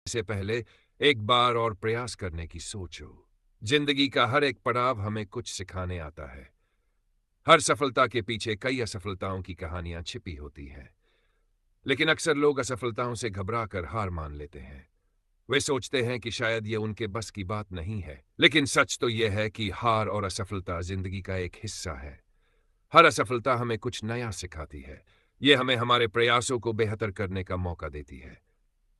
से पहले एक बार और प्रयास करने की सोचो। जिंदगी का हर एक पड़ाव हमें कुछ सिखाने आता है। हर सफलता के पीछे कई असफलताओं की कहानियां छिपी होती हैं। लेकिन अक्सर लोग असफलताओं से घबराकर हार मान लेते हैं। वे सोचते हैं कि शायद ये उनके बस की बात नहीं है। लेकिन सच तो यह है कि हार और असफलता जिंदगी का एक हिस्सा है। हर असफलता हमें कुछ नया सिखाती है। ये हमें हमारे प्रयासों को बेहतर करने का मौका देती है।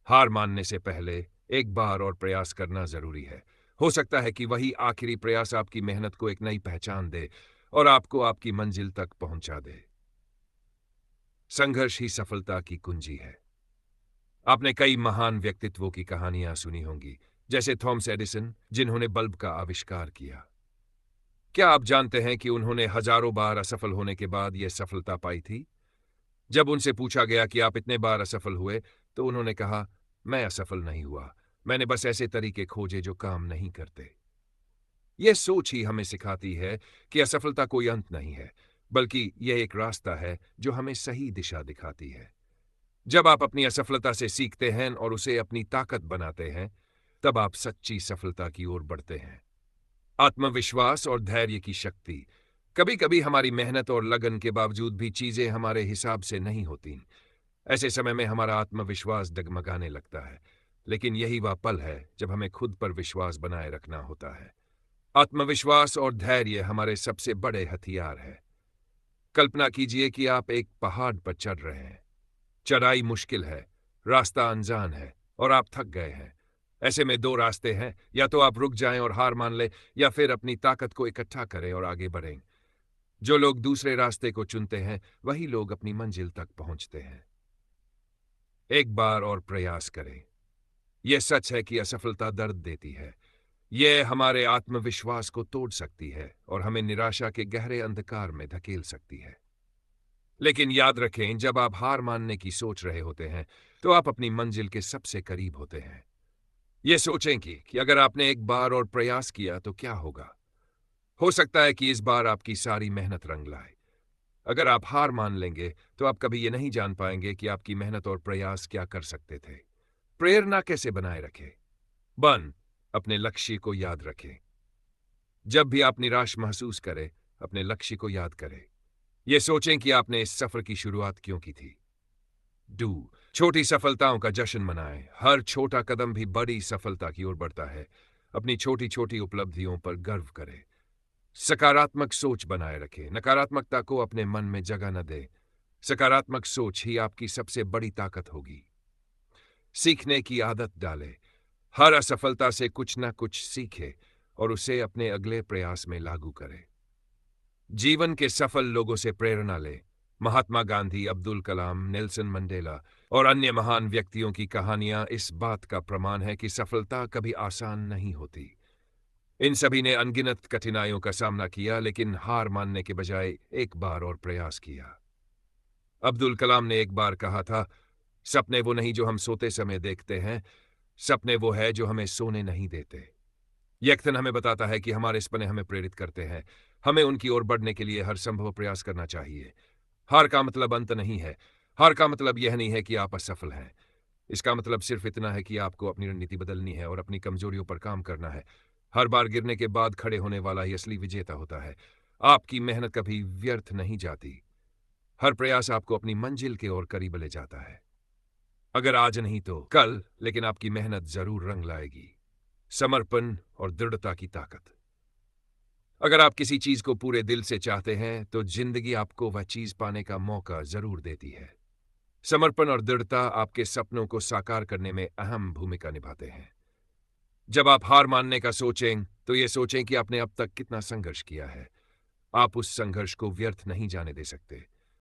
हार मानने से पहले एक बार और प्रयास करना जरूरी है। हो सकता है कि वही आखिरी प्रयास आपकी मेहनत को एक नई पहचान दे और आपको आपकी मंजिल तक पहुंचा दे। संघर्ष ही सफलता की कुंजी है। आपने कई महान व्यक्तित्वों की कहानियां सुनी होंगी, जैसे थॉमस एडिसन, जिन्होंने बल्ब का आविष्कार किया। क्या आप जानते हैं कि उन्होंने हजारों बार असफल होने के बाद यह सफलता पाई थी? जब उनसे पूछा गया कि आप इतने बार असफल हुए, तो उन्होंने कहा, मैं असफल नहीं हुआ। मैंने बस ऐसे तरीके खोजे जो काम नहीं करते। यह सोच ही हमें सिखाती है कि असफलता कोई अंत नहीं है, बल्कि यह एक रास्ता है जो हमें सही दिशा दिखाती है। जब आप अपनी असफलता से सीखते हैं और उसे अपनी ताकत बनाते हैं, तब आप सच्ची सफलता की ओर बढ़ते हैं। आत्मविश्वास और धैर्य की शक्ति। कभी कभी हमारी मेहनत और लगन के बावजूद भी चीजें हमारे हिसाब से नहीं होती। ऐसे समय में हमारा आत्मविश्वास डगमगाने लगता है। लेकिन यही वह पल है जब हमें खुद पर विश्वास बनाए रखना होता है। आत्मविश्वास और धैर्य हमारे सबसे बड़े हथियार है। कल्पना कीजिए कि आप एक पहाड़ पर चढ़ रहे हैं। चढ़ाई मुश्किल है, रास्ता अनजान है और आप थक गए हैं। ऐसे में दो रास्ते हैं, या तो आप रुक जाएं और हार मान लें, या फिर अपनी ताकत को इकट्ठा करें और आगे बढ़ें। जो लोग दूसरे रास्ते को चुनते हैं, वही लोग अपनी मंजिल तक पहुंचते हैं। एक बार और प्रयास करें। यह सच है कि असफलता दर्द देती है। यह हमारे आत्मविश्वास को तोड़ सकती है और हमें निराशा के गहरे अंधकार में धकेल सकती है। लेकिन याद रखें, जब आप हार मानने की सोच रहे होते हैं, तो आप अपनी मंजिल के सबसे करीब होते हैं। यह सोचें कि अगर आपने एक बार और प्रयास किया तो क्या होगा। हो सकता है कि इस बार आपकी सारी मेहनत रंग लाए। अगर आप हार मान लेंगे, तो आप कभी ये नहीं जान पाएंगे कि आपकी मेहनत और प्रयास क्या कर सकते थे। प्रेरणा कैसे बनाए रखें? अपने लक्ष्य को याद रखें। जब भी आप निराश महसूस करें, अपने लक्ष्य को याद करें। यह सोचें कि आपने इस सफर की शुरुआत क्यों की थी। छोटी सफलताओं का जश्न मनाएं। हर छोटा कदम भी बड़ी सफलता की ओर बढ़ता है। अपनी छोटी छोटी उपलब्धियों पर गर्व करें। सकारात्मक सोच बनाए रखें। नकारात्मकता को अपने मन में जगह न दें। सकारात्मक सोच ही आपकी सबसे बड़ी ताकत होगी। सीखने की आदत डालें। हर असफलता से कुछ न कुछ सीखें और उसे अपने अगले प्रयास में लागू करें। जीवन के सफल लोगों से प्रेरणा लें। महात्मा गांधी, अब्दुल कलाम, नेल्सन मंडेला और अन्य महान व्यक्तियों की कहानियां इस बात का प्रमाण है कि सफलता कभी आसान नहीं होती। इन सभी ने अनगिनत कठिनाइयों का सामना किया, लेकिन हार मानने के बजाय एक बार और प्रयास किया। अब्दुल कलाम ने एक बार कहा था, सपने वो नहीं जो हम सोते समय देखते हैं, सपने वो है जो हमें सोने नहीं देते। यह कथन हमें बताता है कि हमारे सपने हमें प्रेरित करते हैं। हमें उनकी ओर बढ़ने के लिए हर संभव प्रयास करना चाहिए। हार का मतलब अंत नहीं है। हार का मतलब यह नहीं है कि आप असफल हैं। इसका मतलब सिर्फ इतना है कि आपको अपनी रणनीति बदलनी है और अपनी कमजोरियों पर काम करना है। हर बार गिरने के बाद खड़े होने वाला ही असली विजेता होता है। आपकी मेहनत कभी व्यर्थ नहीं जाती। हर प्रयास आपको अपनी मंजिल के ओर करीब ले जाता है। अगर आज नहीं तो कल, लेकिन आपकी मेहनत जरूर रंग लाएगी। समर्पण और दृढ़ता की ताकत। अगर आप किसी चीज को पूरे दिल से चाहते हैं, तो जिंदगी आपको वह चीज पाने का मौका जरूर देती है। समर्पण और दृढ़ता आपके सपनों को साकार करने में अहम भूमिका निभाते हैं। जब आप हार मानने का सोचें, तो यह सोचें कि आपने अब तक कितना संघर्ष किया है। आप उस संघर्ष को व्यर्थ नहीं जाने दे सकते।